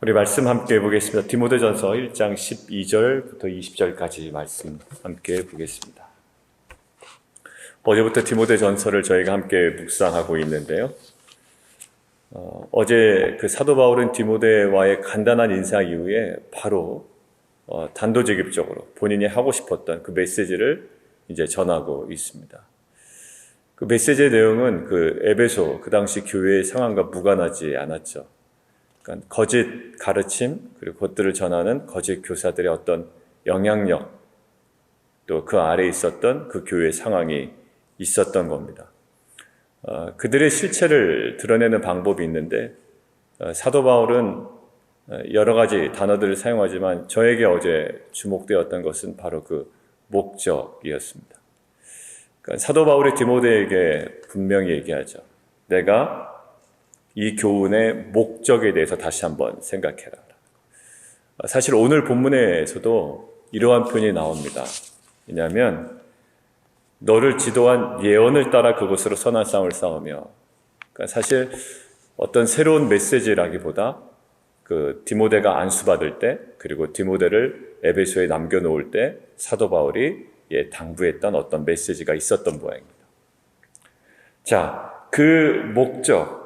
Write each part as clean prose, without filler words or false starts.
우리 말씀 함께 보겠습니다. 디모데전서 1장 12절부터 20절까지 말씀 함께 보겠습니다. 어제부터 디모데전서를 저희가 함께 묵상하고 있는데요. 어제 그 사도 바울은 디모데와의 간단한 인사 이후에 바로 단도직입적으로 본인이 하고 싶었던 그 메시지를 이제 전하고 있습니다. 그 메시지의 내용은 그 에베소 그 당시 교회의 상황과 무관하지 않았죠. 그러니까 거짓 가르침 그리고 그것들을 전하는 거짓 교사들의 어떤 영향력 또 그 아래에 있었던 그 교회의 상황이 있었던 겁니다. 그들의 실체를 드러내는 방법이 있는데 사도 바울은 여러 가지 단어들을 사용하지만 저에게 어제 주목되었던 것은 바로 그 목적이었습니다. 그러니까 사도 바울이 디모데에게 분명히 얘기하죠. 내가 이 교훈의 목적에 대해서 다시 한번 생각해라. 사실 오늘 본문에서도 이러한 표현이 나옵니다. 왜냐하면 너를 지도한 예언을 따라 그것으로 선한 싸움을 싸우며, 그러니까 사실 어떤 새로운 메시지라기보다 그 디모데가 안수받을 때 그리고 디모데를 에베소에 남겨놓을 때 사도 바울이 당부했던 어떤 메시지가 있었던 모양입니다. 자, 그 목적,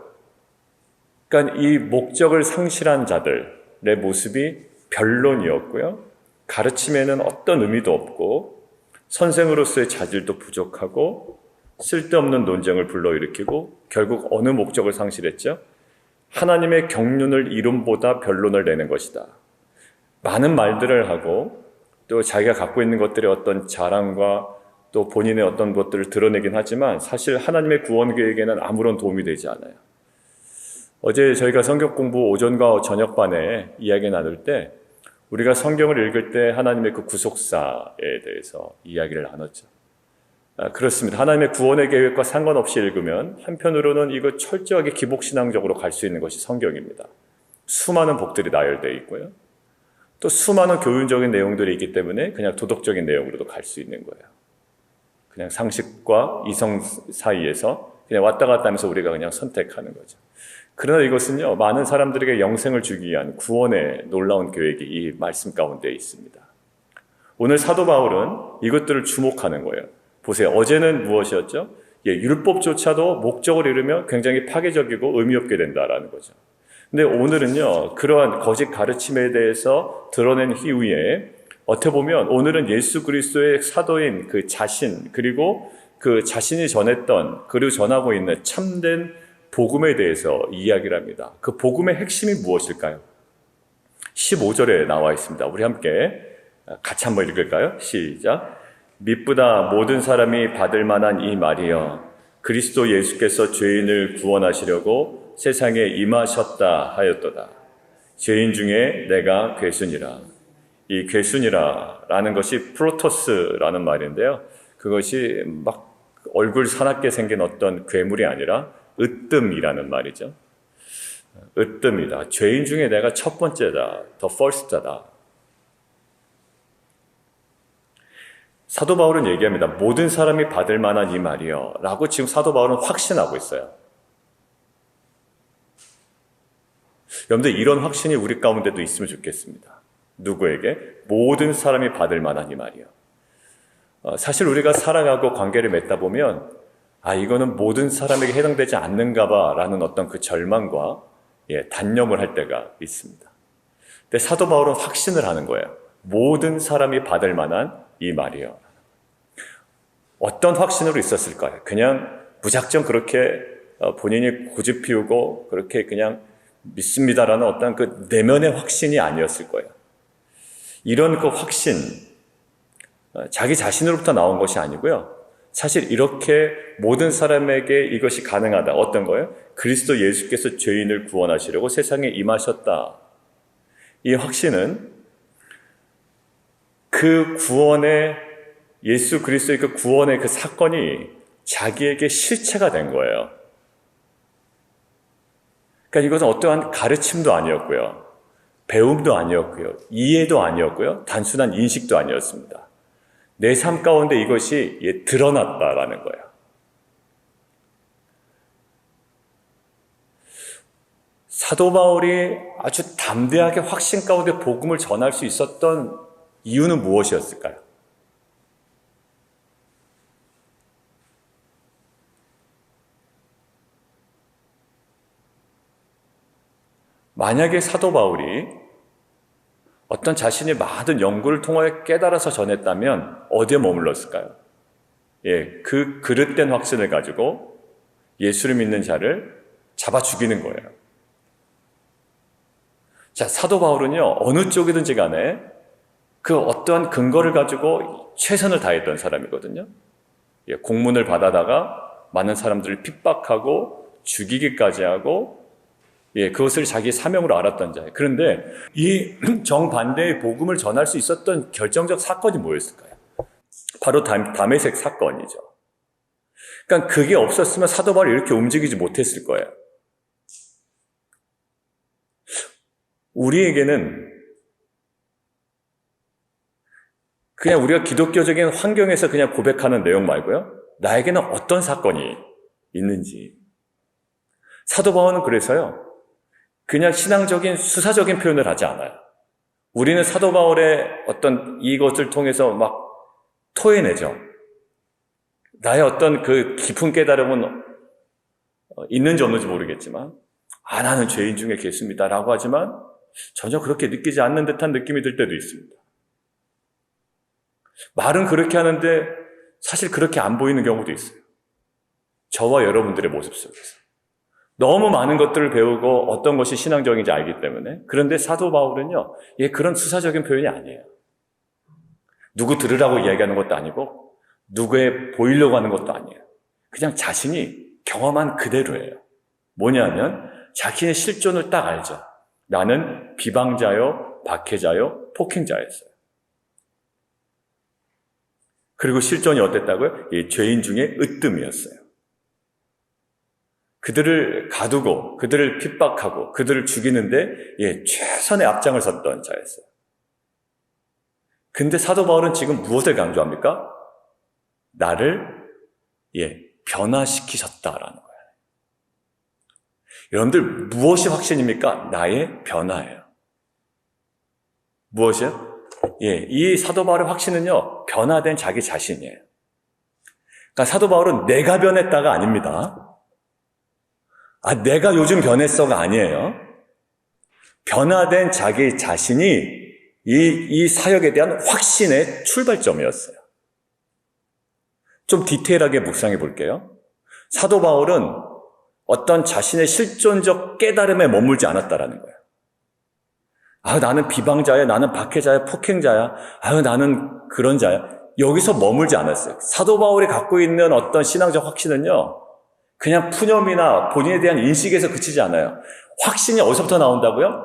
그러니까 이 목적을 상실한 자들의 모습이 변론이었고요. 가르침에는 어떤 의미도 없고 선생으로서의 자질도 부족하고 쓸데없는 논쟁을 불러일으키고 결국 어느 목적을 상실했죠? 하나님의 경륜을 이론보다 변론을 내는 것이다. 많은 말들을 하고 또 자기가 갖고 있는 것들의 어떤 자랑과 또 본인의 어떤 것들을 드러내긴 하지만 사실 하나님의 구원 계획에는 아무런 도움이 되지 않아요. 어제 저희가 성경 공부 오전과 저녁반에 이야기 나눌 때 우리가 성경을 읽을 때 하나님의 그 구속사에 대해서 이야기를 나눴죠. 그렇습니다. 하나님의 구원의 계획과 상관없이 읽으면 한편으로는 이거 철저하게 기복신앙적으로 갈 수 있는 것이 성경입니다. 수많은 복들이 나열되어 있고요. 또 수많은 교훈적인 내용들이 있기 때문에 그냥 도덕적인 내용으로도 갈 수 있는 거예요. 그냥 상식과 이성 사이에서 그냥 왔다 갔다 하면서 우리가 그냥 선택하는 거죠. 그러나 이것은요, 많은 사람들에게 영생을 주기 위한 구원의 놀라운 계획이 이 말씀 가운데 있습니다. 오늘 사도 바울은 이것들을 주목하는 거예요. 보세요. 어제는 무엇이었죠? 율법조차도 목적을 이루면 굉장히 파괴적이고 의미 없게 된다라는 거죠. 근데 오늘은요, 그러한 거짓 가르침에 대해서 드러낸 이후에 어떻게 보면 오늘은 예수 그리스도의 사도인 그 자신 그리고 그 자신이 전했던 그리고 전하고 있는 참된 복음에 대해서 이야기를 합니다. 그 복음의 핵심이 무엇일까요? 15절에 나와 있습니다. 우리 함께 같이 한번 읽을까요? 시작. 믿보다 모든 사람이 받을 만한 이 말이여 그리스도 예수께서 죄인을 구원하시려고 세상에 임하셨다 하였도다. 죄인 중에 내가 괴순이라. 이 괴순이라라는 것이 프로토스라는 말인데요. 그것이 막 얼굴 사납게 생긴 어떤 괴물이 아니라 으뜸이라는 말이죠. 으뜸이다. 죄인 중에 내가 첫 번째다. 더 first다. 사도 바울은 얘기합니다. 모든 사람이 받을 만한 이 말이요. 라고 지금 사도 바울은 확신하고 있어요. 여러분들 이런 확신이 우리 가운데도 있으면 좋겠습니다. 누구에게? 모든 사람이 받을 만한 이 말이요. 사실 우리가 살아가고 관계를 맺다 보면 이거는 모든 사람에게 해당되지 않는가 봐 라는 어떤 그 절망과 단념을 할 때가 있습니다. 근데 사도 바울은 확신을 하는 거예요. 모든 사람이 받을 만한 이 말이요. 어떤 확신으로 있었을까요? 그냥 무작정 그렇게 본인이 고집 피우고 그렇게 그냥 믿습니다라는 어떤 그 내면의 확신이 아니었을 거예요. 이런 그 확신, 자기 자신으로부터 나온 것이 아니고요. 사실 이렇게 모든 사람에게 이것이 가능하다. 어떤 거예요? 그리스도 예수께서 죄인을 구원하시려고 세상에 임하셨다. 이 확신은 그 구원의 예수 그리스도의 그 구원의 그 사건이 자기에게 실체가 된 거예요. 그러니까 이것은 어떠한 가르침도 아니었고요. 배움도 아니었고요. 이해도 아니었고요. 단순한 인식도 아니었습니다. 내 삶 가운데 이것이 드러났다라는 거예요. 사도 바울이 아주 담대하게 확신 가운데 복음을 전할 수 있었던 이유는 무엇이었을까요? 만약에 사도 바울이 어떤 자신이 많은 연구를 통하여 깨달아서 전했다면 어디에 머물렀을까요? 그 그릇된 확신을 가지고 예수를 믿는 자를 잡아 죽이는 거예요. 자, 사도 바울은요, 어느 쪽이든지 간에 그 어떠한 근거를 가지고 최선을 다했던 사람이거든요. 공문을 받아다가 많은 사람들을 핍박하고 죽이기까지 하고 그것을 자기 사명으로 알았던 자예요. 그런데 이 정반대의 복음을 전할 수 있었던 결정적 사건이 뭐였을까요? 바로 다메섹 사건이죠. 그러니까 그게 없었으면 사도 바울이 이렇게 움직이지 못했을 거예요. 우리에게는 그냥 우리가 기독교적인 환경에서 그냥 고백하는 내용 말고요, 나에게는 어떤 사건이 있는지. 사도 바울은 그래서요, 그냥 신앙적인 수사적인 표현을 하지 않아요. 우리는 사도 바울의 어떤 이것을 통해서 막 토해내죠. 나의 어떤 그 깊은 깨달음은 있는지 없는지 모르겠지만, 나는 죄인 중에 계십니다 라고 하지만 전혀 그렇게 느끼지 않는 듯한 느낌이 들 때도 있습니다. 말은 그렇게 하는데 사실 그렇게 안 보이는 경우도 있어요. 저와 여러분들의 모습 속에서 너무 많은 것들을 배우고 어떤 것이 신앙적인지 알기 때문에. 그런데 사도 바울은요, 그런 수사적인 표현이 아니에요. 누구 들으라고 이야기하는 것도 아니고 누구에 보이려고 하는 것도 아니에요. 그냥 자신이 경험한 그대로예요. 뭐냐면 자기의 실존을 딱 알죠. 나는 비방자요, 박해자요, 폭행자였어요. 그리고 실존이 어땠다고요? 죄인 중에 으뜸이었어요. 그들을 가두고 그들을 핍박하고 그들을 죽이는데 최선의 앞장을 섰던 자였어요. 근데 사도 바울은 지금 무엇을 강조합니까? 나를 변화시키셨다라는 거예요. 여러분들 무엇이 확신입니까? 나의 변화예요. 무엇이요? 이 사도 바울의 확신은요, 변화된 자기 자신이에요. 그러니까 사도 바울은 내가 변했다가 아닙니다. 내가 요즘 변했어가 아니에요. 변화된 자기 자신이 이 사역에 대한 확신의 출발점이었어요. 좀 디테일하게 묵상해 볼게요. 사도 바울은 어떤 자신의 실존적 깨달음에 머물지 않았다라는 거예요. 나는 비방자야, 나는 박해자야, 폭행자야, 나는 그런 자야. 여기서 머물지 않았어요. 사도 바울이 갖고 있는 어떤 신앙적 확신은요, 그냥 푸념이나 본인에 대한 인식에서 그치지 않아요. 확신이 어디서부터 나온다고요?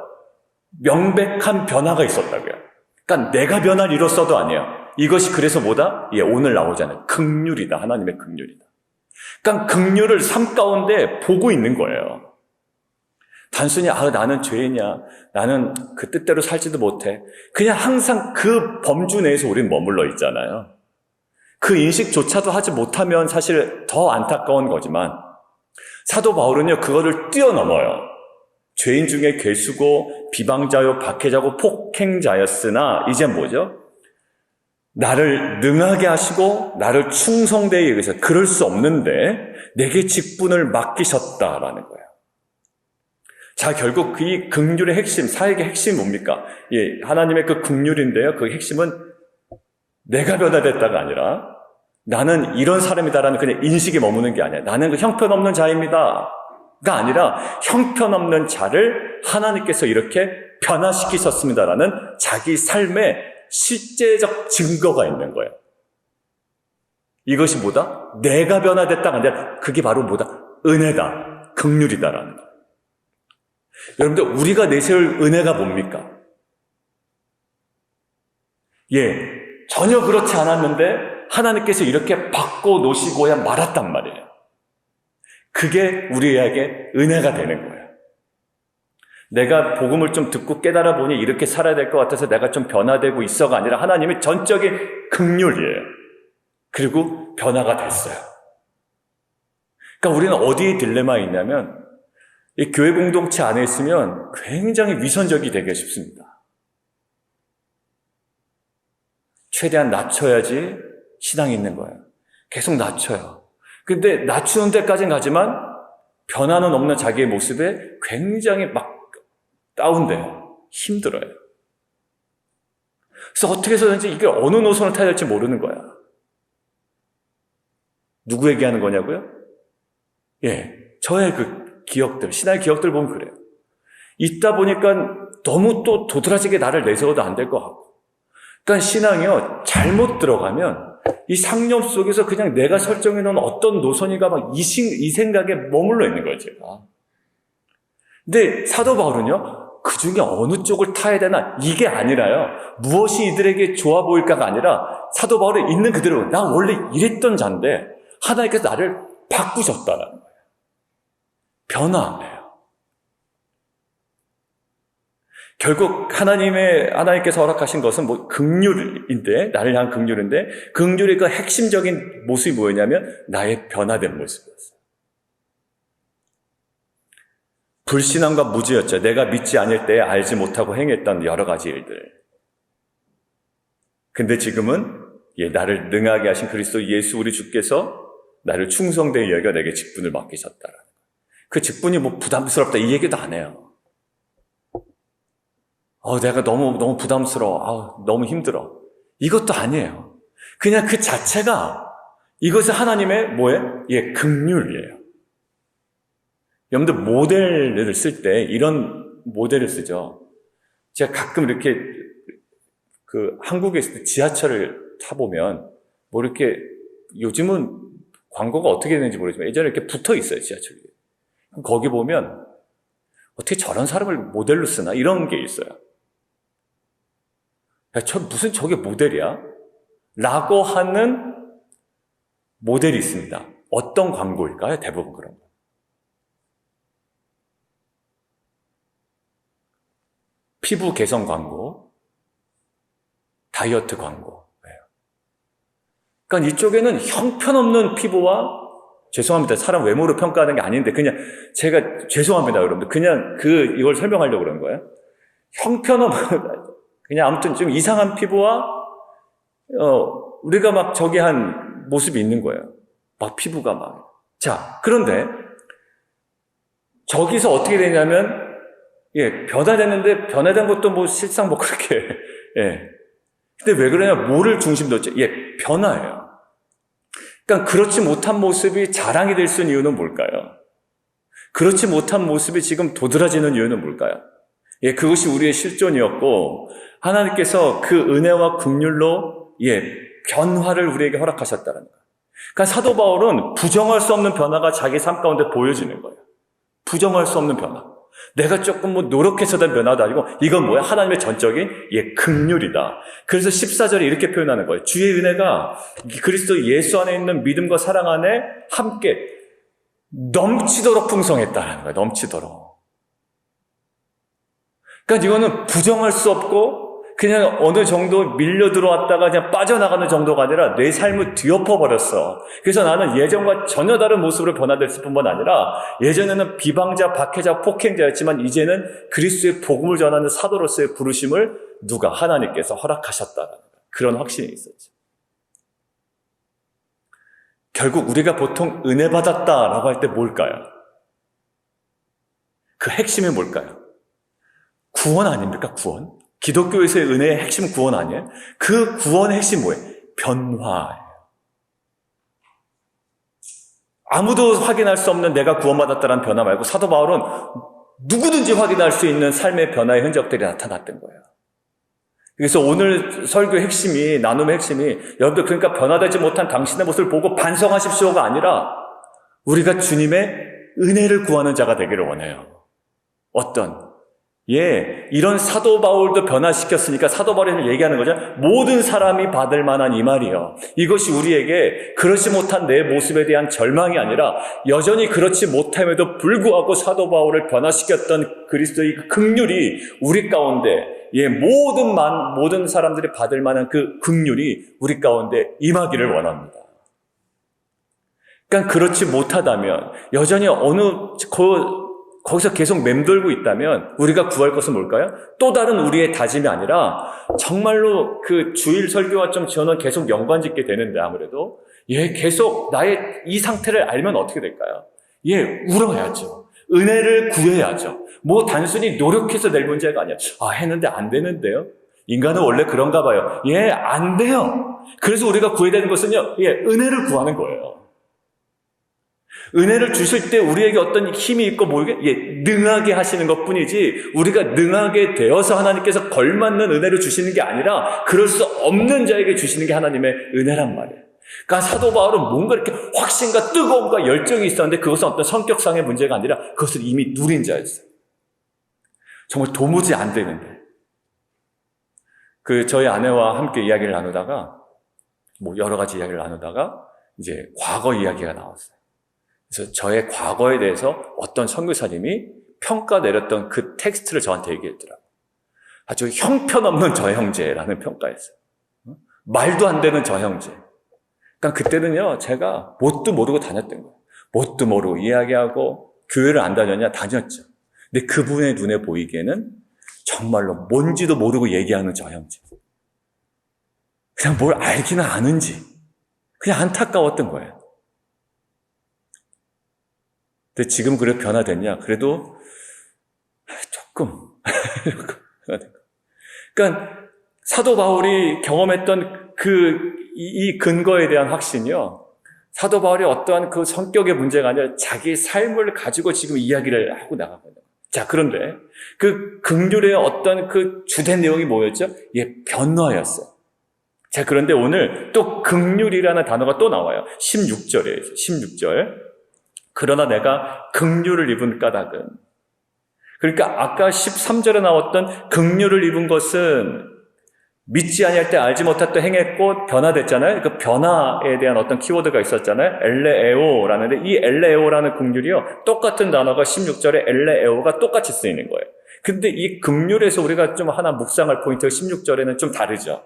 명백한 변화가 있었다고요. 그러니까 내가 변화를 이뤘어도 아니에요. 이것이 그래서 뭐다? 오늘 나오잖아요. 긍휼이다. 하나님의 긍휼이다. 그러니까 긍휼을 삶 가운데 보고 있는 거예요. 단순히 나는 죄인이야, 나는 그 뜻대로 살지도 못해, 그냥 항상 그 범주 내에서 우리는 머물러 있잖아요. 그 인식조차도 하지 못하면 사실 더 안타까운 거지만 사도 바울은요, 그거를 뛰어넘어요. 죄인 중에 괴수고 비방자요, 박해자고, 폭행자였으나 이제 뭐죠? 나를 능하게 하시고 나를 충성되게 여기서 그럴 수 없는데 내게 직분을 맡기셨다라는 거예요. 자, 결국 이 긍휼의 핵심, 사역의 핵심이 뭡니까? 하나님의 그 긍휼인데요, 그 핵심은 내가 변화됐다가 아니라 나는 이런 사람이다라는 그냥 인식에 머무는 게 아니야. 나는 그 형편없는 자입니다가 아니라 형편없는 자를 하나님께서 이렇게 변화시키셨습니다라는 자기 삶의 실제적 증거가 있는 거예요. 이것이 뭐다? 내가 변화됐다가 아니라 그게 바로 뭐다? 은혜다, 긍휼이다라는 거예요. 여러분들, 우리가 내세울 은혜가 뭡니까? 전혀 그렇지 않았는데 하나님께서 이렇게 바꿔놓으시고야 말았단 말이에요. 그게 우리에게 은혜가 되는 거예요. 내가 복음을 좀 듣고 깨달아 보니 이렇게 살아야 될 것 같아서 내가 좀 변화되고 있어가 아니라 하나님의 전적인 긍휼이에요. 그리고 변화가 됐어요. 그러니까 우리는 어디에 딜레마에 있냐면 이 교회 공동체 안에 있으면 굉장히 위선적이 되기 쉽습니다. 최대한 낮춰야지 신앙이 있는 거예요. 계속 낮춰요. 근데 낮추는 데까지는 가지만 변화는 없는 자기의 모습에 굉장히 막 다운돼요. 힘들어요. 그래서 어떻게 해서든지 이게 어느 노선을 타야 될지 모르는 거야. 누구 얘기하는 거냐고요? 저의 그 기억들, 신앙의 기억들 보면 그래요. 있다 보니까 너무 또 도드라지게 나를 내세워도 안 될 것 같고. 그러니까 신앙이요, 잘못 들어가면 이 상념 속에서 그냥 내가 설정해 놓은 어떤 노선이가 막 이 생각에 머물러 있는 거예요, 제가. 근데 사도 바울은요, 그 중에 어느 쪽을 타야 되나, 이게 아니라요, 무엇이 이들에게 좋아 보일까가 아니라, 사도 바울이 있는 그대로, 나 원래 이랬던 자인데, 하나님께서 나를 바꾸셨다라는 거예요. 변화해요. 결국 하나님께서 허락하신 것은 뭐 긍휼인데, 나를 향한 긍휼인데, 긍휼의 그 핵심적인 모습이 뭐였냐면 나의 변화된 모습이었어요. 불신앙과 무지였죠. 내가 믿지 않을 때에 알지 못하고 행했던 여러 가지 일들. 근데 지금은 나를 능하게 하신 그리스도 예수 우리 주께서 나를 충성되게 여겨 내게 직분을 맡기셨다. 그 직분이 뭐 부담스럽다 이 얘기도 안 해요. 내가 너무 부담스러워. 너무 힘들어. 이것도 아니에요. 그냥 그 자체가 이것은 하나님의 뭐예요? 긍휼이에요. 여러분들 모델을 쓸 때 이런 모델을 쓰죠. 제가 가끔 이렇게 한국에 있을 때 지하철을 타보면 뭐 이렇게 요즘은 광고가 어떻게 되는지 모르지만 예전에 이렇게 붙어 있어요, 지하철에. 거기 보면 어떻게 저런 사람을 모델로 쓰나 이런 게 있어요. 무슨 저게 모델이야? 라고 하는 모델이 있습니다. 어떤 광고일까요? 대부분 그런 거. 피부 개선 광고, 다이어트 광고. 그러니까 이쪽에는 형편없는 피부와, 죄송합니다. 사람 외모로 평가하는 게 아닌데, 그냥 제가, 죄송합니다, 여러분들. 그냥 이걸 설명하려고 그런 거예요. 그냥 아무튼 좀 이상한 피부와, 우리가 막 저기 한 모습이 있는 거예요. 막 피부가 막. 자, 그런데, 저기서 어떻게 되냐면, 변화됐는데, 변화된 것도 뭐 실상 뭐 그렇게, 근데 왜 그러냐? 뭐를 중심으로 했죠? 변화예요. 그러니까 그렇지 못한 모습이 자랑이 될 수 있는 이유는 뭘까요? 그렇지 못한 모습이 지금 도드라지는 이유는 뭘까요? 그것이 우리의 실존이었고, 하나님께서 그 은혜와 긍휼로, 변화를 우리에게 허락하셨다는 거예요. 그러니까 사도 바울은 부정할 수 없는 변화가 자기 삶 가운데 보여지는 거예요. 부정할 수 없는 변화. 내가 조금 뭐 노력해서 된 변화도 아니고 이건 뭐야? 하나님의 전적인 긍휼이다. 그래서 14절에 이렇게 표현하는 거예요. 주의 은혜가 그리스도 예수 안에 있는 믿음과 사랑 안에 함께 넘치도록 풍성했다는 거예요. 넘치도록. 그러니까 이거는 부정할 수 없고 그냥 어느 정도 밀려 들어왔다가 그냥 빠져나가는 정도가 아니라 내 삶을 뒤엎어버렸어. 그래서 나는 예전과 전혀 다른 모습으로 변화됐을 뿐만 아니라 예전에는 비방자, 박해자, 폭행자였지만 이제는 그리스도의 복음을 전하는 사도로서의 부르심을 누가? 하나님께서 허락하셨다는 그런 확신이 있었죠. 결국 우리가 보통 은혜 받았다라고 할 때 뭘까요? 그 핵심이 뭘까요? 구원 아닙니까? 구원? 기독교에서의 은혜의 핵심 구원 아니에요? 그 구원의 핵심 뭐예요? 변화예요. 아무도 확인할 수 없는 내가 구원받았다는 변화 말고 사도 바울은 누구든지 확인할 수 있는 삶의 변화의 흔적들이 나타났던 거예요. 그래서 오늘 설교의 핵심이, 나눔의 핵심이 여러분들 그러니까 변화되지 못한 당신의 모습을 보고 반성하십시오가 아니라 우리가 주님의 은혜를 구하는 자가 되기를 원해요. 이런 사도 바울도 변화시켰으니까 사도 바울이 얘기하는 거죠. 모든 사람이 받을 만한 이 말이에요. 이것이 우리에게 그렇지 못한 내 모습에 대한 절망이 아니라 여전히 그렇지 못함에도 불구하고 사도 바울을 변화시켰던 그리스도의 긍휼이 우리 가운데 모든 사람들이 받을 만한 그 긍휼이 우리 가운데 임하기를 원합니다. 그러니까 그렇지 못하다면 여전히 거기서 계속 맴돌고 있다면 우리가 구할 것은 뭘까요? 또 다른 우리의 다짐이 아니라 정말로 그 주일 설교와 좀 저는 계속 연관짓게 되는데 아무래도 계속 나의 이 상태를 알면 어떻게 될까요? 울어야죠. 은혜를 구해야죠. 뭐 단순히 노력해서 낼 문제가 아니야. 했는데 안 되는데요. 인간은 원래 그런가 봐요. 안 돼요. 그래서 우리가 구해야 되는 것은요, 은혜를 구하는 거예요. 은혜를 주실 때 우리에게 어떤 힘이 있고 능하게 하시는 것 뿐이지, 우리가 능하게 되어서 하나님께서 걸맞는 은혜를 주시는 게 아니라, 그럴 수 없는 자에게 주시는 게 하나님의 은혜란 말이에요. 그러니까 사도 바울은 뭔가 이렇게 확신과 뜨거움과 열정이 있었는데, 그것은 어떤 성격상의 문제가 아니라, 그것을 이미 누린 자였어요. 정말 도무지 안 되는데. 저희 아내와 함께 이야기를 나누다가, 여러 가지 이야기를 나누다가, 이제 과거 이야기가 나왔어요. 그래서 저의 과거에 대해서 어떤 선교사님이 평가 내렸던 그 텍스트를 저한테 얘기했더라고요. 아주 형편없는 저 형제라는 평가였어요. 말도 안 되는 저 형제. 그러니까 그때는요, 제가 뭣도 모르고 다녔던 거예요. 뭣도 모르고 이야기하고, 교회를 안 다녔냐? 다녔죠. 근데 그분의 눈에 보이기에는 정말로 뭔지도 모르고 얘기하는 저 형제. 그냥 뭘 알기는 아는지 그냥 안타까웠던 거예요. 근데 지금 그래 변화됐냐? 그래도 조금 그러니까 사도 바울이 경험했던 이 근거에 대한 확신이요, 사도 바울이 어떠한 그 성격의 문제가 아니라 자기 삶을 가지고 지금 이야기를 하고 나가거든요. 자, 그런데 그 긍휼의 어떤 그 주된 내용이 뭐였죠? 변화였어요. 자, 그런데 오늘 또 긍휼이라는 단어가 또 나와요. 16절에 16절. 그러나 내가 긍휼을 입은 까닭은, 그러니까 아까 13절에 나왔던 긍휼을 입은 것은 믿지 아니할 때 알지 못할 때 행했고 변화됐잖아요. 그 변화에 대한 어떤 키워드가 있었잖아요. 엘레에오라는데, 이 엘레에오라는 긍휼이요, 똑같은 단어가 16절에 엘레에오가 똑같이 쓰이는 거예요. 근데 이 긍휼에서 우리가 좀 하나 묵상할 포인트가 16절에는 좀 다르죠.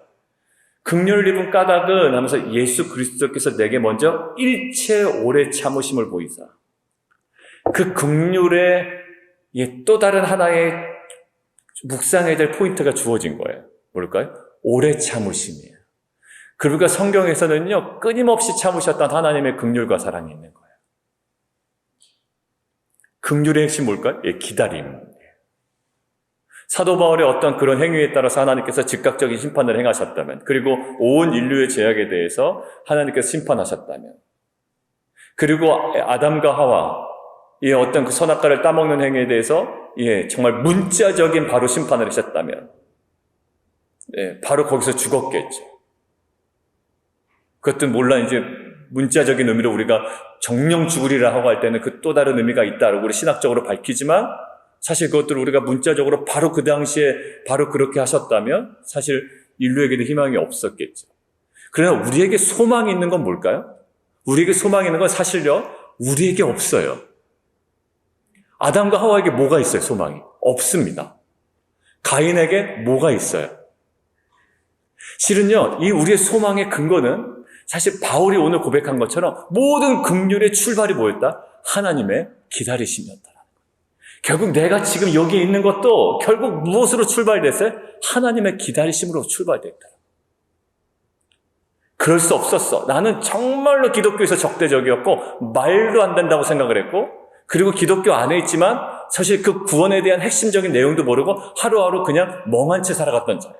긍휼을 입은 까닭은 하면서 예수 그리스도께서 내게 먼저 일체 오래 참으심을 보이사, 그 긍휼에 또 다른 하나의 묵상해야 될 포인트가 주어진 거예요. 뭘까요? 오래 참으심이에요. 그러니까 성경에서는요, 끊임없이 참으셨던 하나님의 긍휼과 사랑이 있는 거예요. 긍휼의 핵심 뭘까요? 기다림. 사도 바울의 어떤 그런 행위에 따라서 하나님께서 즉각적인 심판을 행하셨다면, 그리고 온 인류의 죄악에 대해서 하나님께서 심판하셨다면, 그리고 아담과 하와의 어떤 그 선악과를 따먹는 행위에 대해서 정말 문자적인 바로 심판을 하셨다면, 바로 거기서 죽었겠죠. 그것도 물론 이제 문자적인 의미로 우리가 정령 죽으리라 하고 할 때는 그 또 다른 의미가 있다고 우리 신학적으로 밝히지만, 사실 그것들을 우리가 문자적으로 바로 그 당시에 바로 그렇게 하셨다면 사실 인류에게도 희망이 없었겠죠. 그러나 우리에게 소망이 있는 건 뭘까요? 우리에게 소망이 있는 건 사실요, 우리에게 없어요. 아담과 하와에게 뭐가 있어요? 소망이 없습니다. 가인에게 뭐가 있어요? 실은요, 이 우리의 소망의 근거는 사실 바울이 오늘 고백한 것처럼 모든 긍휼의 출발이 뭐였다? 하나님의 기다리심이었다. 결국 내가 지금 여기에 있는 것도 결국 무엇으로 출발됐어요? 하나님의 기다리심으로 출발됐다. 그럴 수 없었어. 나는 정말로 기독교에서 적대적이었고 말도 안 된다고 생각을 했고, 그리고 기독교 안에 있지만 사실 그 구원에 대한 핵심적인 내용도 모르고 하루하루 그냥 멍한 채 살아갔던 자예요.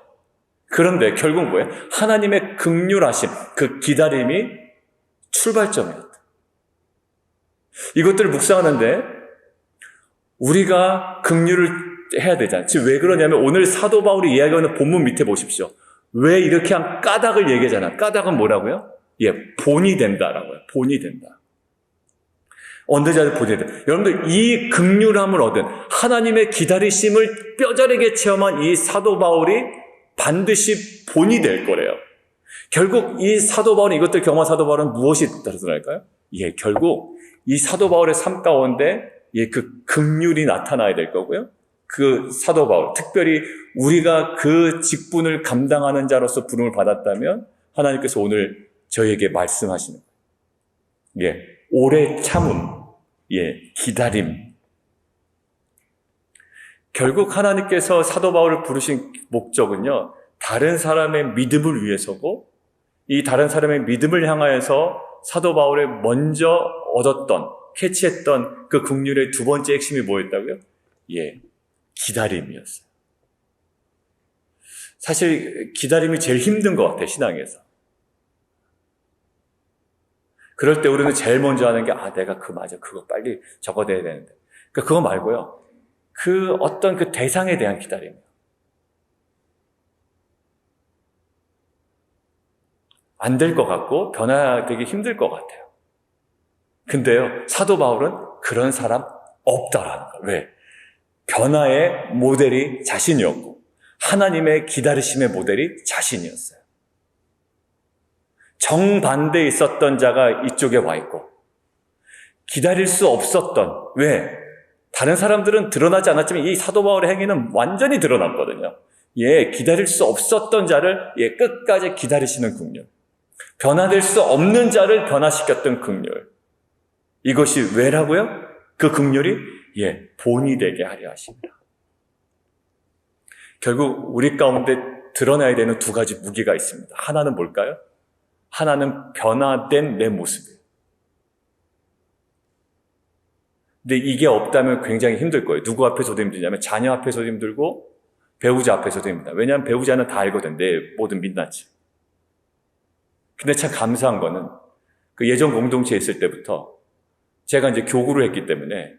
그런데 결국 뭐예요? 하나님의 긍휼하심, 그 기다림이 출발점이었다. 이것들을 묵상하는데 우리가 긍휼을 해야 되잖아요. 지금 왜 그러냐면 오늘 사도 바울이 이야기하는 본문 밑에 보십시오. 왜 이렇게 한 까닭을 얘기하잖아. 까닭은 뭐라고요? 본이 된다라고요. 본이 된다. 언제자들 본이 된다. 여러분들, 이 긍휼함을 얻은 하나님의 기다리심을 뼈저리게 체험한 이 사도 바울이 반드시 본이 될 거래요. 결국 이 사도 바울이 이것들 경험한 사도 바울은 무엇이 따르더랄까요? 결국 이 사도 바울의 삶 가운데 그 긍휼이 나타나야 될 거고요. 그 사도 바울, 특별히 우리가 그 직분을 감당하는 자로서 부름을 받았다면 하나님께서 오늘 저희에게 말씀하시는 거예요. 오래 참음, 기다림. 결국 하나님께서 사도 바울을 부르신 목적은요, 다른 사람의 믿음을 위해서고, 이 다른 사람의 믿음을 향하여서 사도 바울의 먼저 얻었던, 캐치했던 그 긍휼의 두 번째 핵심이 뭐였다고요? 기다림이었어요. 사실 기다림이 제일 힘든 것 같아요, 신앙에서. 그럴 때 우리는 제일 먼저 하는 게, 내가 그거 빨리 적어내야 되는데. 그러니까 그거 말고요. 그 어떤 그 대상에 대한 기다림이에요. 안 될 것 같고 변화되기 힘들 것 같아요. 근데요, 사도 바울은 그런 사람 없다라는 거예요. 왜? 변화의 모델이 자신이었고 하나님의 기다리심의 모델이 자신이었어요. 정반대에 있었던 자가 이쪽에 와 있고 기다릴 수 없었던, 왜? 다른 사람들은 드러나지 않았지만 이 사도 바울의 행위는 완전히 드러났거든요. 기다릴 수 없었던 자를 끝까지 기다리시는 긍휼. 변화될 수 없는 자를 변화시켰던 긍휼. 이것이 왜라고요? 그 긍휼이 본이 되게 하려 하십니다. 결국 우리 가운데 드러나야 되는 두 가지 무기가 있습니다. 하나는 뭘까요? 하나는 변화된 내 모습이에요. 근데 이게 없다면 굉장히 힘들 거예요. 누구 앞에서도 힘들냐면 자녀 앞에서도 힘들고 배우자 앞에서도 힘들다. 왜냐하면 배우자는 다 알거든. 내 모든 민낯이. 근데 참 감사한 거는 그 예전 공동체에 있을 때부터 제가 이제 교구를 했기 때문에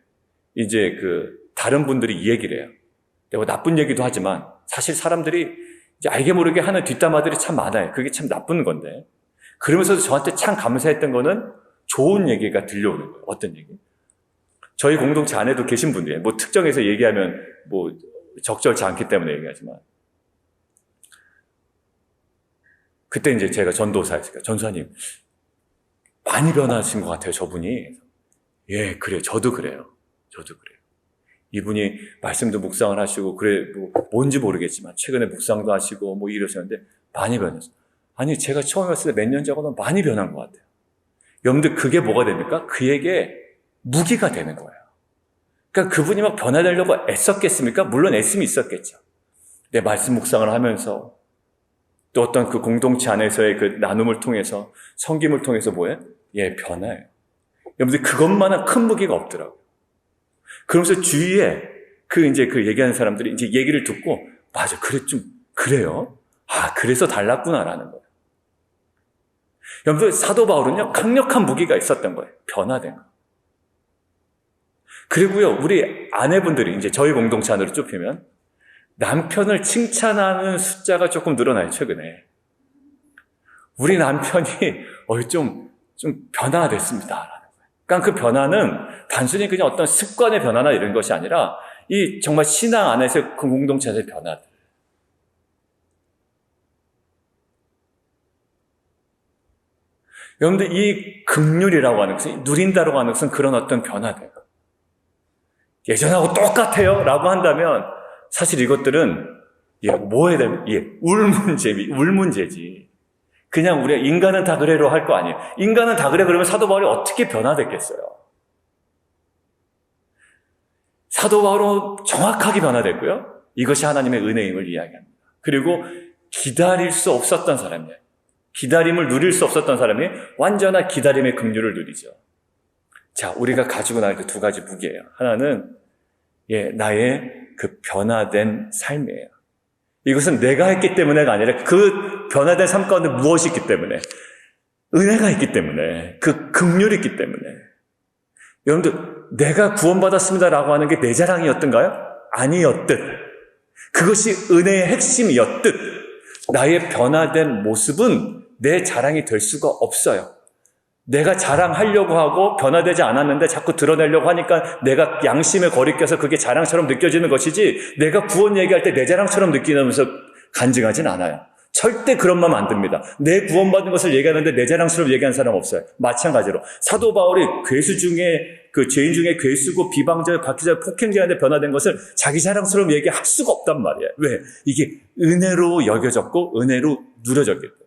이제 그 다른 분들이 이 얘기를 해요. 뭐 나쁜 얘기도 하지만 사실 사람들이 이제 알게 모르게 하는 뒷담화들이 참 많아요. 그게 참 나쁜 건데. 그러면서도 저한테 참 감사했던 거는 좋은 얘기가 들려오는 거예요. 어떤 얘기? 저희 공동체 안에도 계신 분들이에요. 뭐 특정해서 얘기하면 뭐 적절치 않기 때문에 얘기하지만. 그때 이제 제가 전도사였으니까 전사님 많이 변하신 것 같아요, 저분이. 그래요. 저도 그래요. 이분이 말씀도 묵상을 하시고 뭔지 모르겠지만 최근에 묵상도 하시고 뭐 이러셨는데 많이 변했어요. 아니, 제가 처음에 왔을 때 몇 년 전보다 많이 변한 것 같아요. 여러분들 그게 뭐가 됩니까? 그에게 무기가 되는 거예요. 그러니까 그분이 막 변화되려고 애썼겠습니까? 물론 애씀이 있었겠죠. 내 말씀 묵상을 하면서 또 어떤 그 공동체 안에서의 그 나눔을 통해서 섬김을 통해서 뭐예요? 변화해요. 여러분들 그것만한 큰 무기가 없더라고요. 그러면서 주위에 그 얘기하는 사람들이 이제 얘기를 듣고 맞아, 그래요? 그래서 달랐구나라는 거예요. 여러분들 사도 바울은요, 강력한 무기가 있었던 거예요. 변화된 거. 그리고요, 우리 아내분들이 이제 저희 공동체 안으로 좁히면 남편을 칭찬하는 숫자가 조금 늘어나요, 최근에. 우리 남편이 좀 변화됐습니다. 라는 거예요. 그러니까 그 변화는 단순히 그냥 어떤 습관의 변화나 이런 것이 아니라 이 정말 신앙 안에서 그 공동체에서의 변화들. 여러분들 이 긍휼이라고 하는 것은, 누린다라고 하는 것은 그런 어떤 변화돼요. 예전하고 똑같아요 라고 한다면 사실 이것들은 뭐 해야 되면 울문제지. 그냥 우리가 인간은 다 그래로 할 거 아니에요. 인간은 다 그래 그러면 사도 바울이 어떻게 변화됐겠어요? 사도 바울은 정확하게 변화됐고요. 이것이 하나님의 은혜임을 이야기합니다. 그리고 기다릴 수 없었던 사람이에요. 기다림을 누릴 수 없었던 사람이 완전한 기다림의 긍휼을 누리죠. 자, 우리가 가지고 나갈 그 두 가지 무기예요. 하나는 나의 그 변화된 삶이에요. 이것은 내가 했기 때문에가 아니라 그 변화된 삶 가운데 무엇이 있기 때문에, 은혜가 있기 때문에, 그 긍휼이 있기 때문에. 여러분들 내가 구원받았습니다라고 하는 게 내 자랑이었던가요? 아니었듯. 그것이 은혜의 핵심이었듯 나의 변화된 모습은 내 자랑이 될 수가 없어요. 내가 자랑하려고 하고 변화되지 않았는데 자꾸 드러내려고 하니까 내가 양심에 거리껴서 그게 자랑처럼 느껴지는 것이지, 내가 구원 얘기할 때 내 자랑처럼 느끼면서 간증하진 않아요. 절대 그런 마음 안 듭니다. 내 구원받은 것을 얘기하는데 내 자랑처럼 얘기하는 사람 없어요. 마찬가지로 사도 바울이 괴수 중에 그 죄인 중에 괴수고 비방자, 박해자, 폭행자한테 변화된 것을 자기 자랑처럼 얘기할 수가 없단 말이에요. 왜? 이게 은혜로 여겨졌고 은혜로 누려졌기 때문에.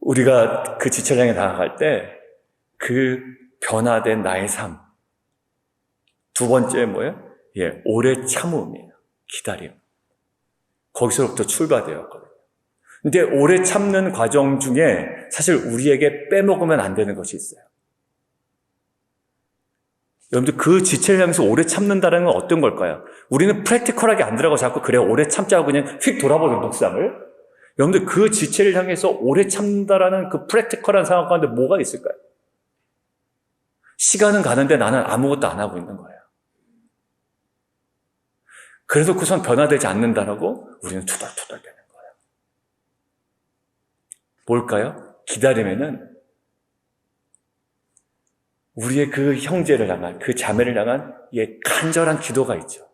우리가 그 지체장에 나아갈 때 그 변화된 나의 삶. 두 번째 뭐예요? 오래 참음이에요. 기다림. 거기서부터 출발되었거든요. 근데 오래 참는 과정 중에 사실 우리에게 빼먹으면 안 되는 것이 있어요. 여러분들 그 지체를 향해서 오래 참는다는 건 어떤 걸까요? 우리는 프랙티컬하게 안 들어가고 자꾸 그래 오래 참자고 그냥 휙 돌아보는 목상을. 여러분들 그 지체를 향해서 오래 참는다라는 그 프랙티컬한 상황 가운데 뭐가 있을까요? 시간은 가는데 나는 아무것도 안 하고 있는 거예요. 그래서 그선 변화되지 않는다라고 우리는 투덜투덜 되는 거예요. 뭘까요? 기다림에는 우리의 그 형제를 향한, 그 자매를 향한 간절한 기도가 있죠.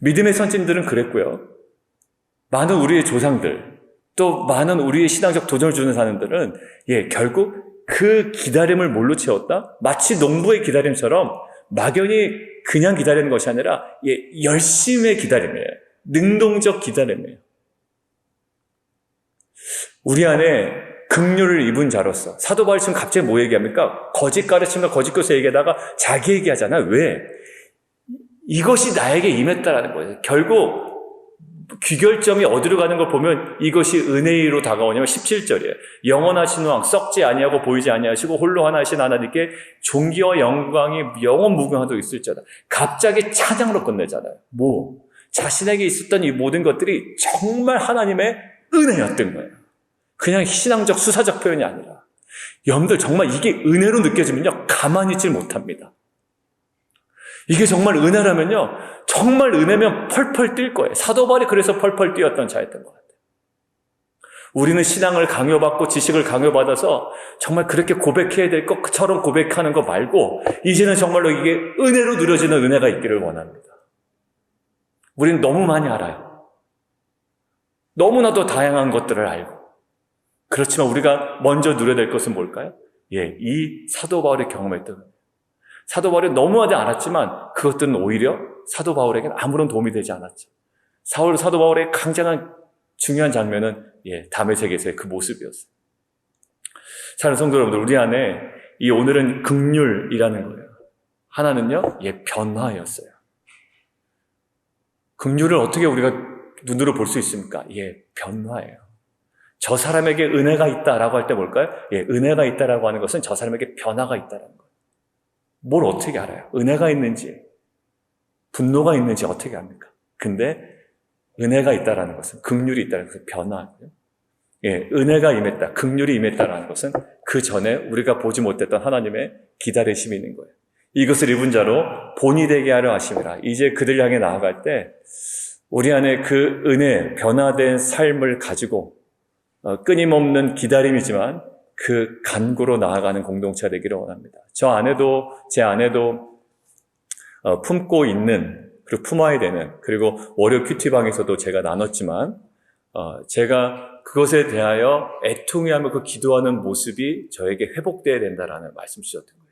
믿음의 선진들은 그랬고요. 많은 우리의 조상들, 또 많은 우리의 신앙적 도전을 주는 사람들은 결국 그 기다림을 뭘로 채웠다? 마치 농부의 기다림처럼 막연히 그냥 기다리는 것이 아니라 열심의 기다림이에요. 능동적 기다림이에요. 우리 안에 긍휼을 입은 자로서 사도 바울이 지금 갑자기 뭐 얘기합니까? 거짓 가르침과 거짓 교사 얘기하다가 자기 얘기하잖아요. 왜? 이것이 나에게 임했다라는 거예요. 결국 귀결점이 어디로 가는 걸 보면 이것이 은혜로 다가오냐면 17절이에요. 영원하신 왕 썩지 아니하고 보이지 아니하시고 홀로 하나이신 하나님께 존귀와 영광이 영원 무궁하도록 있을지어다. 갑자기 찬양으로 끝내잖아요. 자신에게 있었던 이 모든 것들이 정말 하나님의 은혜였던 거예요. 그냥 신앙적 수사적 표현이 아니라. 여러분들 정말 이게 은혜로 느껴지면요 가만히 있질 못합니다. 이게 정말 은혜라면요 정말 은혜면 펄펄 뛸 거예요. 사도 바울이 그래서 펄펄 뛰었던 자였던 것 같아요. 우리는 신앙을 강요받고 지식을 강요받아서 정말 그렇게 고백해야 될 것처럼 고백하는 거 말고 이제는 정말로 이게 은혜로 누려지는 은혜가 있기를 원합니다. 우리는 너무 많이 알아요. 너무나도 다양한 것들을 알고. 그렇지만 우리가 먼저 누려야 될 것은 뭘까요? 이 사도 바울이 경험했던 겁니다. 사도 바울이 너무하지 않았지만 그것들은 오히려 사도 바울에게는 아무런 도움이 되지 않았죠. 사도 바울의 굉장한 중요한 장면은 다메섹에서의 그 모습이었어요. 사랑하는 성도 여러분들, 우리 안에 이 오늘은 긍휼이라는 거예요. 하나는요, 변화였어요. 긍휼을 어떻게 우리가 눈으로 볼 수 있습니까? 변화예요. 저 사람에게 은혜가 있다라고 할 때 뭘까요? 은혜가 있다라고 하는 것은 저 사람에게 변화가 있다라는 거예요. 뭘 어떻게 알아요? 은혜가 있는지, 분노가 있는지 어떻게 압니까? 근데 은혜가 있다라는 것은, 긍휼이 있다는 것은 변화고요. 은혜가 임했다, 긍휼이 임했다라는 것은 그 전에 우리가 보지 못했던 하나님의 기다리심이 있는 거예요. 이것을 입은 자로 본이 되게 하려 하심이라. 이제 그들 향해 나아갈 때 우리 안에 그 은혜, 변화된 삶을 가지고 끊임없는 기다림이지만 그 간구로 나아가는 공동체가 되기를 원합니다. 제 아내도 품고 있는, 그리고 품어야 되는, 그리고 월요 큐티방에서도 제가 나눴지만 제가 그것에 대하여 애통해하며 그 기도하는 모습이 저에게 회복되어야 된다라는 말씀 주셨던 거예요.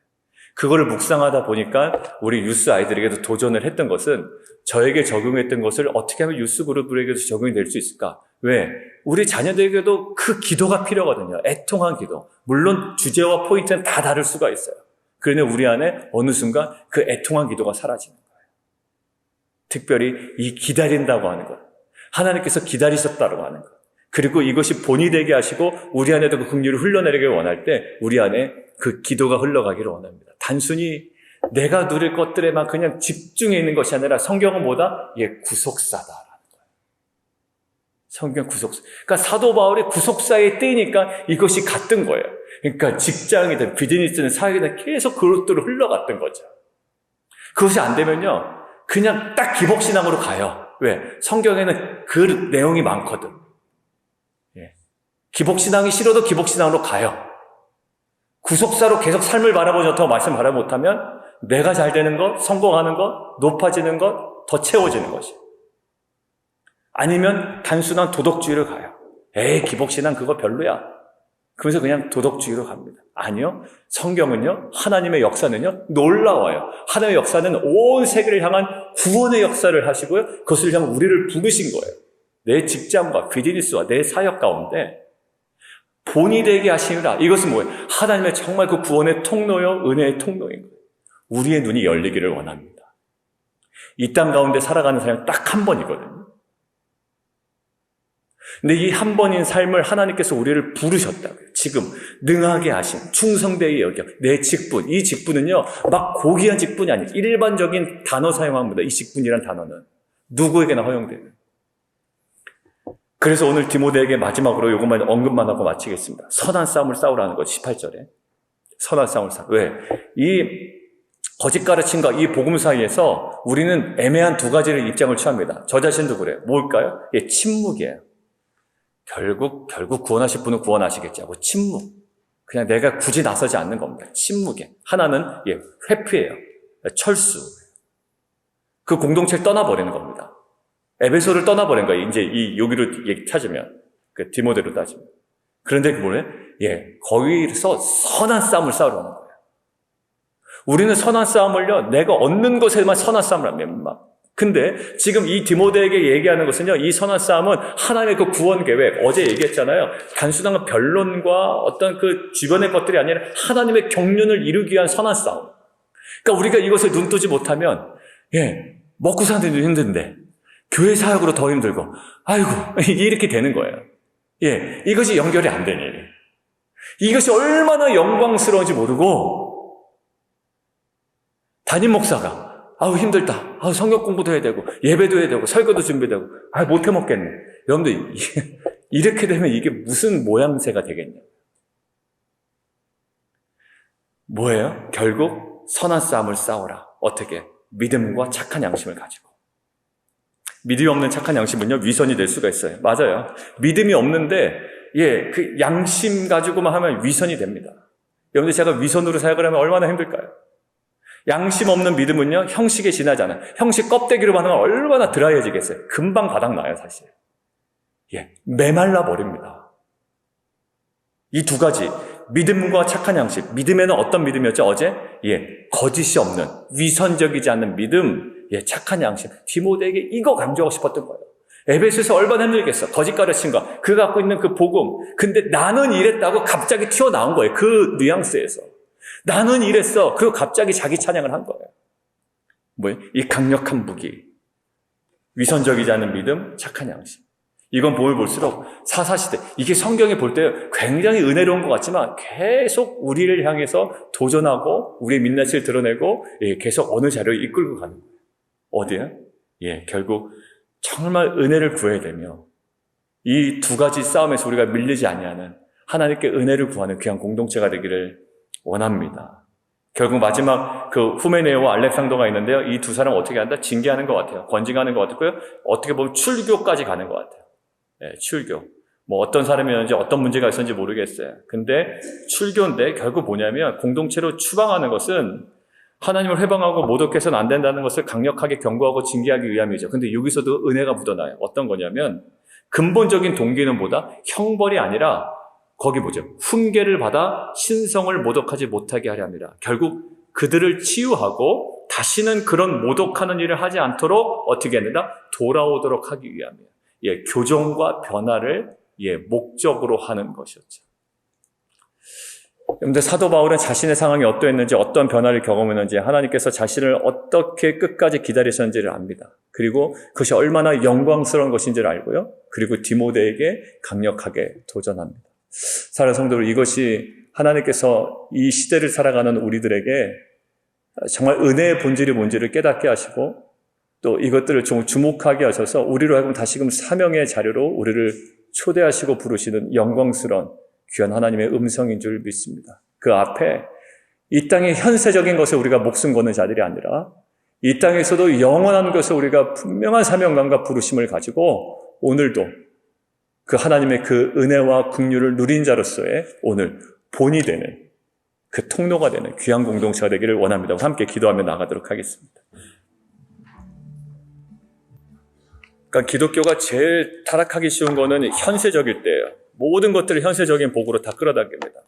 그거를 묵상하다 보니까 우리 유스 아이들에게도 도전을 했던 것은 저에게 적용했던 것을 어떻게 하면 유스 그룹들에게도 적용이 될 수 있을까? 왜? 우리 자녀들에게도 그 기도가 필요하거든요. 애통한 기도. 물론 주제와 포인트는 다 다를 수가 있어요. 그러나 우리 안에 어느 순간 그 애통한 기도가 사라지는 거예요. 특별히 이 기다린다고 하는 것. 하나님께서 기다리셨다고 하는 것. 그리고 이것이 본이 되게 하시고 우리 안에도 그 긍휼을 흘러내리길 원할 때 우리 안에 그 기도가 흘러가기를 원합니다. 단순히 내가 누릴 것들에만 그냥 집중해 있는 것이 아니라 성경은 뭐다? 구속사다라는 거예요. 성경 구속사. 그러니까 사도 바울이 구속사에 뜨니까 이것이 같은 거예요. 그러니까 직장이든 비즈니스든 사회든 계속 그것들로 흘러갔던 거죠. 그것이 안 되면요, 그냥 딱 기복신앙으로 가요. 왜? 성경에는 그 내용이 많거든. 기복신앙이 싫어도 기복신앙으로 가요. 구속사로 계속 삶을 바라보지 못하고 말씀 바라보지 못하면 내가 잘 되는 것, 성공하는 것, 높아지는 것, 더 채워지는 것이. 아니면 단순한 도덕주의로 가요. 기복신앙 그거 별로야. 그러면서 그냥 도덕주의로 갑니다. 아니요. 성경은요, 하나님의 역사는요, 놀라워요. 하나님의 역사는 온 세계를 향한 구원의 역사를 하시고요, 그것을 향한 우리를 부르신 거예요. 내 직장과 비즈니스와 내 사역 가운데 본이 되게 하시니라. 이것은 뭐예요? 하나님의 정말 그 구원의 통로요, 은혜의 통로인 거예요. 우리의 눈이 열리기를 원합니다. 이 땅 가운데 살아가는 삶이 딱 한 번이거든요. 근데 이 한 번인 삶을 하나님께서 우리를 부르셨다고요. 지금 능하게 하신 충성되게 여겨 내 직분. 이 직분은요 막 고귀한 직분이 아니에요. 일반적인 단어 사용합니다. 이 직분이란 단어는 누구에게나 허용돼요. 그래서 오늘 디모데에게 마지막으로 이것만 언급만 하고 마치겠습니다. 선한 싸움을 싸우라는 거 18절에. 선한 싸움을 싸우. 왜? 이 거짓 가르침과 이 복음 사이에서 우리는 애매한 두 가지를 입장을 취합니다. 저 자신도 그래요. 뭘까요? 예, 침묵이에요. 결국 구원하실 분은 구원하시겠지 하고 침묵. 그냥 내가 굳이 나서지 않는 겁니다. 침묵에. 하나는 예, 회피예요. 철수. 그 공동체를 떠나버리는 겁니다. 에베소를 떠나버린 거예요. 이제 여기로 찾으면 그 디모데로 따지면. 그런데 그 뭐래? 예, 거기서 선한 싸움을 싸우려는 거예요. 우리는 선한 싸움을요, 내가 얻는 것에만 선한 싸움을 합니다. 근데 지금 이 디모데에게 얘기하는 것은요, 이 선한 싸움은 하나님의 그 구원 계획, 어제 얘기했잖아요. 단순한 변론과 어떤 그 주변의 것들이 아니라 하나님의 경륜을 이루기 위한 선한 싸움. 그러니까 우리가 이것을 눈뜨지 못하면, 예, 먹고 사는 데도 힘든데, 교회 사역으로 더 힘들고, 아이고, 이렇게 되는 거예요. 예, 이것이 연결이 안 되는 일이에요. 이것이 얼마나 영광스러운지 모르고, 담임 목사가, 아우 힘들다. 아우 성경 공부도 해야 되고 예배도 해야 되고 설교도 준비되고 못해 먹겠네. 여러분들 이렇게 되면 이게 무슨 모양새가 되겠냐. 뭐예요? 결국 선한 싸움을 싸워라. 어떻게? 믿음과 착한 양심을 가지고. 믿음이 없는 착한 양심은요 위선이 될 수가 있어요. 맞아요. 믿음이 없는데 예, 그 양심 가지고만 하면 위선이 됩니다. 여러분들 제가 위선으로 사역을 하면 얼마나 힘들까요? 양심 없는 믿음은요, 형식에 지나잖아요. 형식 껍데기로만 하면 얼마나 드라이해지겠어요. 금방 바닥나요, 사실. 예, 메말라 버립니다. 이 두 가지, 믿음과 착한 양심. 믿음에는 어떤 믿음이었죠, 어제? 예, 거짓이 없는, 위선적이지 않는 믿음, 예, 착한 양심. 디모데에게 이거 강조하고 싶었던 거예요. 에베소에서 얼마나 힘들겠어. 거짓 가르침과 그 갖고 있는 그 복음. 근데 나는 이랬다고 갑자기 튀어나온 거예요. 그 뉘앙스에서. 나는 이랬어. 그리고 갑자기 자기 찬양을 한 거예요. 뭐예요? 이 강력한 무기. 위선적이지 않은 믿음, 착한 양심. 이건 보면 볼수록 사사시대. 이게 성경에 볼 때 굉장히 은혜로운 것 같지만 계속 우리를 향해서 도전하고 우리의 민낯을 드러내고 예, 계속 어느 자료를 이끌고 가는 거예요. 어디에? 예, 결국 정말 은혜를 구해야 되며 이 두 가지 싸움에서 우리가 밀리지 아니하는 하나님께 은혜를 구하는 귀한 공동체가 되기를 원합니다. 결국 마지막 그 후메네오와 알렉산더가 있는데요. 이 두 사람 어떻게 한다? 징계하는 것 같아요. 권징하는 것 같고요. 어떻게 보면 출교까지 가는 것 같아요. 네, 출교. 뭐 어떤 사람이었는지 어떤 문제가 있었는지 모르겠어요. 근데 출교인데 결국 뭐냐면 공동체로 추방하는 것은 하나님을 회방하고 모독해서는 안 된다는 것을 강력하게 경고하고 징계하기 위함이죠. 근데 여기서도 은혜가 묻어나요. 어떤 거냐면 근본적인 동기는 뭐다? 형벌이 아니라 거기 뭐죠? 훈계를 받아 신성을 모독하지 못하게 하려 합니다. 결국 그들을 치유하고 다시는 그런 모독하는 일을 하지 않도록 어떻게 해야 된다? 돌아오도록 하기 위함이에요. 예, 교정과 변화를 예, 목적으로 하는 것이었죠. 여러분들 사도 바울은 자신의 상황이 어떠했는지 어떤 변화를 경험했는지 하나님께서 자신을 어떻게 끝까지 기다리셨는지를 압니다. 그리고 그것이 얼마나 영광스러운 것인지를 알고요. 그리고 디모데에게 강력하게 도전합니다. 사랑하는 성도들, 이것이 하나님께서 이 시대를 살아가는 우리들에게 정말 은혜의 본질이 뭔지를 깨닫게 하시고 또 이것들을 좀 주목하게 하셔서 우리로 하여금 다시금 사명의 자료로 우리를 초대하시고 부르시는 영광스러운 귀한 하나님의 음성인 줄 믿습니다. 그 앞에 이 땅의 현세적인 것에 우리가 목숨 거는 자들이 아니라 이 땅에서도 영원한 것에 우리가 분명한 사명감과 부르심을 가지고 오늘도 그 하나님의 그 은혜와 긍휼을 누린 자로서의 오늘 본이 되는 그 통로가 되는 귀한 공동체가 되기를 원합니다. 함께 기도하며 나가도록 하겠습니다. 그러니까 기독교가 제일 타락하기 쉬운 거는 현세적일 때예요. 모든 것들을 현세적인 복으로 다 끌어당깁니다.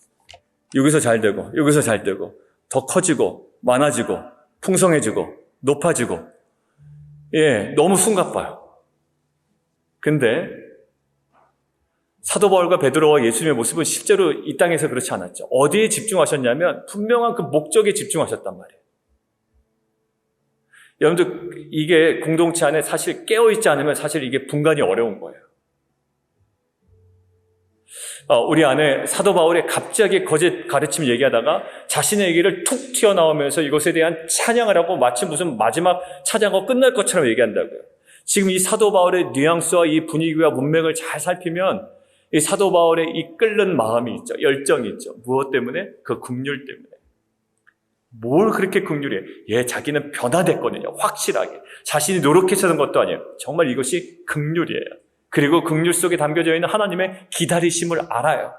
여기서 잘 되고 여기서 잘 되고 더 커지고 많아지고 풍성해지고 높아지고 예, 너무 숨가빠요. 근데 사도 바울과 베드로와 예수님의 모습은 실제로 이 땅에서 그렇지 않았죠. 어디에 집중하셨냐면 분명한 그 목적에 집중하셨단 말이에요. 여러분들 이게 공동체 안에 사실 깨어있지 않으면 사실 이게 분간이 어려운 거예요. 우리 안에 사도 바울이 갑자기 거짓 가르침 얘기하다가 자신의 얘기를 툭 튀어나오면서 이것에 대한 찬양을 하고 마치 무슨 마지막 찬양하고 끝날 것처럼 얘기한다고요. 지금 이 사도 바울의 뉘앙스와 이 분위기와 문맥을 잘 살피면 이 사도 바울의 이 끓는 마음이 있죠. 열정이 있죠. 무엇 때문에? 그 긍휼 때문에. 뭘 그렇게 긍휼해? 자기는 변화됐거든요. 확실하게. 자신이 노력해서 하는 것도 아니에요. 정말 이것이 긍휼이에요. 그리고 긍휼 속에 담겨져 있는 하나님의 기다리심을 알아요.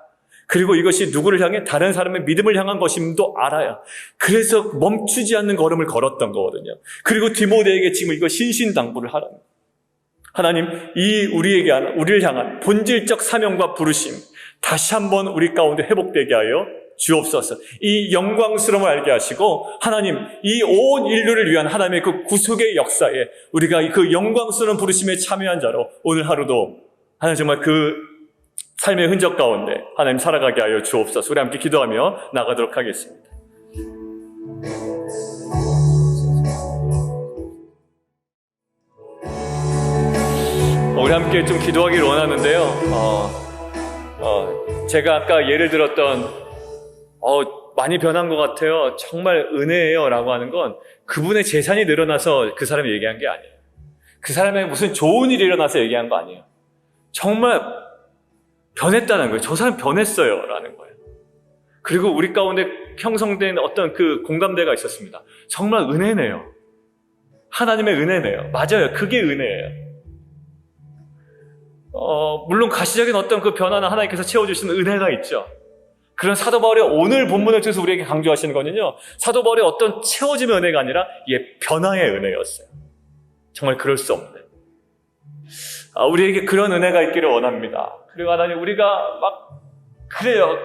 그리고 이것이 누구를 향해? 다른 사람의 믿음을 향한 것임도 알아요. 그래서 멈추지 않는 걸음을 걸었던 거거든요. 그리고 디모데에게 지금 이거 신신당부를 하라는 거예요. 하나님, 우리를 향한 본질적 사명과 부르심 다시 한번 우리 가운데 회복되게 하여 주옵소서. 이 영광스러움을 알게 하시고 하나님, 이 온 인류를 위한 하나님의 그 구속의 역사에 우리가 그 영광스러운 부르심에 참여한 자로 오늘 하루도 하나님 정말 그 삶의 흔적 가운데 하나님 살아가게 하여 주옵소서. 우리 함께 기도하며 나가도록 하겠습니다. 우리 함께 좀 기도하기를 원하는데요. 제가 아까 예를 들었던 많이 변한 것 같아요. 정말 은혜예요 라고 하는 건 그분의 재산이 늘어나서 그 사람이 얘기한 게 아니에요. 그 사람의 무슨 좋은 일이 일어나서 얘기한 거 아니에요. 정말 변했다는 거예요. 저 사람 변했어요 라는 거예요. 그리고 우리 가운데 형성된 어떤 그 공감대가 있었습니다. 정말 은혜네요. 하나님의 은혜네요. 맞아요. 그게 은혜예요. 물론 가시적인 어떤 그 변화는 하나님께서 채워주시는 은혜가 있죠. 그런 사도 바울의 오늘 본문을 통해서 우리에게 강조하시는 거는요, 사도 바울의 어떤 채워짐의 은혜가 아니라 변화의 은혜였어요. 정말 그럴 수 없네. 우리에게 그런 은혜가 있기를 원합니다. 그리고 하나님, 우리가 막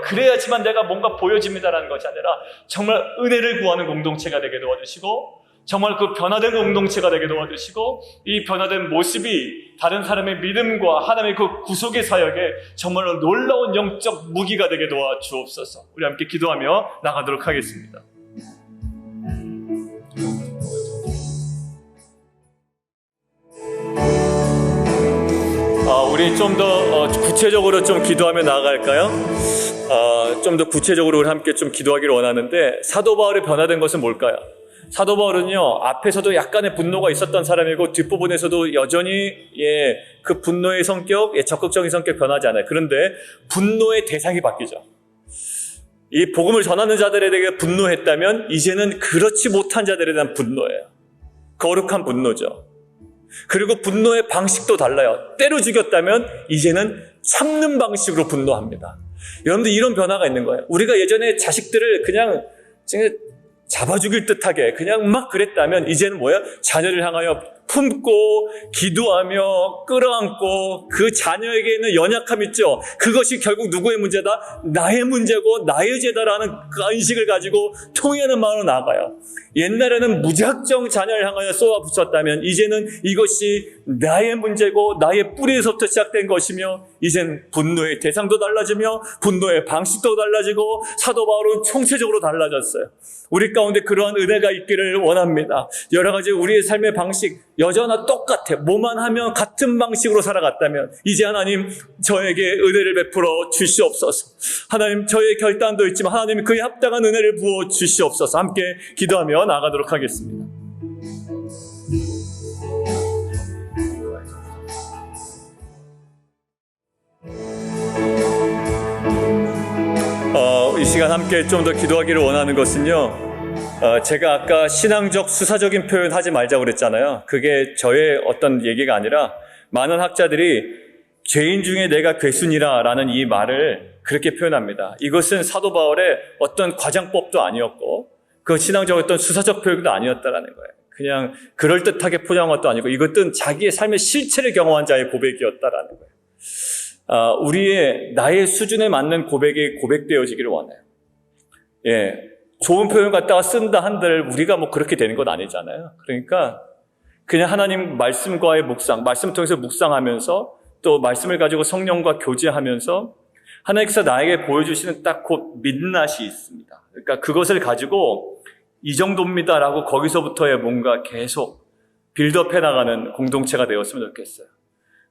그래야지만 내가 뭔가 보여집니다라는 것이 아니라 정말 은혜를 구하는 공동체가 되게 도와주시고 정말 그 변화된 공동체가 되게 도와주시고 이 변화된 모습이 다른 사람의 믿음과 하나님의 그 구속의 사역에 정말로 놀라운 영적 무기가 되게 도와주옵소서. 우리 함께 기도하며 나가도록 하겠습니다. 우리 좀 더 구체적으로 좀 기도하며 나아갈까요? 좀 더 구체적으로 우리 함께 좀 기도하기를 원하는데 사도 바울의 변화된 것은 뭘까요? 사도 바울은요, 앞에서도 약간의 분노가 있었던 사람이고 뒷부분에서도 여전히 그 분노의 성격, 적극적인 성격 변하지 않아요. 그런데 분노의 대상이 바뀌죠. 이 복음을 전하는 자들에 대해 분노했다면 이제는 그렇지 못한 자들에 대한 분노예요. 거룩한 분노죠. 그리고 분노의 방식도 달라요. 때려 죽였다면 이제는 참는 방식으로 분노합니다. 여러분들 이런 변화가 있는 거예요. 우리가 예전에 자식들을 그냥 잡아 죽일 듯하게 그냥 막 그랬다면 이제는 뭐야? 자녀를 향하여 품고 기도하며 끌어안고 그 자녀에게 있는 연약함 있죠? 그것이 결국 누구의 문제다? 나의 문제고 나의 죄다라는 그 인식을 가지고 통회하는 마음으로 나아가요. 옛날에는 무작정 자녀를 향하여 쏘아붙였다면 이제는 이것이 나의 문제고 나의 뿌리에서부터 시작된 것이며 이젠 분노의 대상도 달라지며 분노의 방식도 달라지고 사도 바울은 총체적으로 달라졌어요. 우리 가운데 그러한 은혜가 있기를 원합니다. 여러 가지 우리의 삶의 방식 여전히 똑같아. 뭐만 하면 같은 방식으로 살아갔다면 이제 하나님 저에게 은혜를 베풀어 주시옵소서. 하나님 저의 결단도 있지만 하나님 그에 합당한 은혜를 부어 주시옵소서. 함께 기도하며 나가도록 하겠습니다. 이 시간 함께 좀 더 기도하기를 원하는 것은요, 제가 아까 신앙적 수사적인 표현 하지 말자고 그랬잖아요. 그게 저의 어떤 얘기가 아니라 많은 학자들이 죄인 중에 내가 괴순이라 라는 이 말을 그렇게 표현합니다. 이것은 사도 바울의 어떤 과장법도 아니었고 그 신앙적 어떤 수사적 표현도 아니었다라는 거예요. 그냥 그럴듯하게 포장한 것도 아니고 이것은 자기의 삶의 실체를 경험한 자의 고백이었다라는 거예요. 나의 수준에 맞는 고백이 고백되어지기를 원해요. 좋은 표현 갖다가 쓴다 한들 우리가 그렇게 되는 건 아니잖아요. 그러니까 그냥 하나님 말씀과의 묵상, 말씀을 통해서 묵상하면서 또 말씀을 가지고 성령과 교제하면서 하나님께서 나에게 보여주시는 딱 곧 민낯이 있습니다. 그러니까 그것을 가지고 이 정도입니다라고 거기서부터의 뭔가 계속 빌드업해 나가는 공동체가 되었으면 좋겠어요.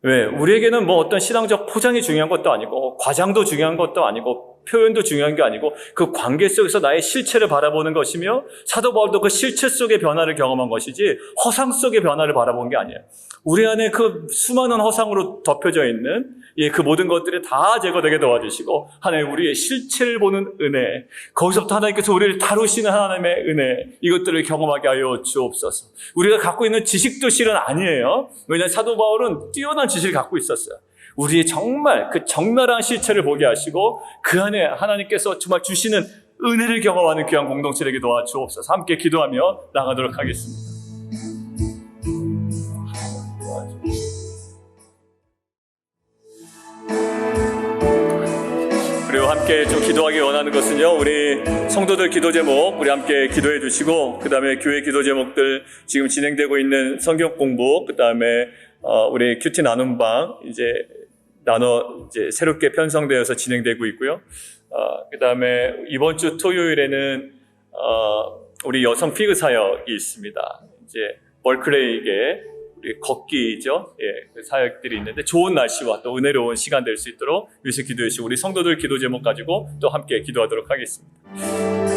왜? 우리에게는 뭐 어떤 신앙적 포장이 중요한 것도 아니고 과장도 중요한 것도 아니고 표현도 중요한 게 아니고 그 관계 속에서 나의 실체를 바라보는 것이며 사도 바울도 그 실체 속의 변화를 경험한 것이지 허상 속의 변화를 바라본 게 아니에요. 우리 안에 그 수많은 허상으로 덮여져 있는 그 모든 것들이 다 제거되게 도와주시고 하나님 우리의 실체를 보는 은혜, 거기서부터 하나님께서 우리를 다루시는 하나님의 은혜, 이것들을 경험하게 하여 주옵소서. 우리가 갖고 있는 지식도 실은 아니에요. 왜냐하면 사도 바울은 뛰어난 지식을 갖고 있었어요. 우리의 정말 그 적나라한 실체를 보게 하시고 그 안에 하나님께서 정말 주시는 은혜를 경험하는 귀한 공동체에게 도와주옵소서. 함께 기도하며 나가도록 하겠습니다. 그리고 함께 좀 기도하기 원하는 것은요, 우리 성도들 기도 제목 우리 함께 기도해 주시고, 그 다음에 교회 기도 제목들 지금 진행되고 있는 성경 공부, 그 다음에 우리 큐티 나눔방 이제 새롭게 편성되어서 진행되고 있고요. 그 다음에 이번 주 토요일에는 우리 여성 피그 사역이 있습니다. 이제 벌클레이에 우리 걷기죠. 그 사역들이 있는데 좋은 날씨와 또 은혜로운 시간 될 수 있도록 위해서 기도해 주시고 우리 성도들 기도 제목 가지고 또 함께 기도하도록 하겠습니다.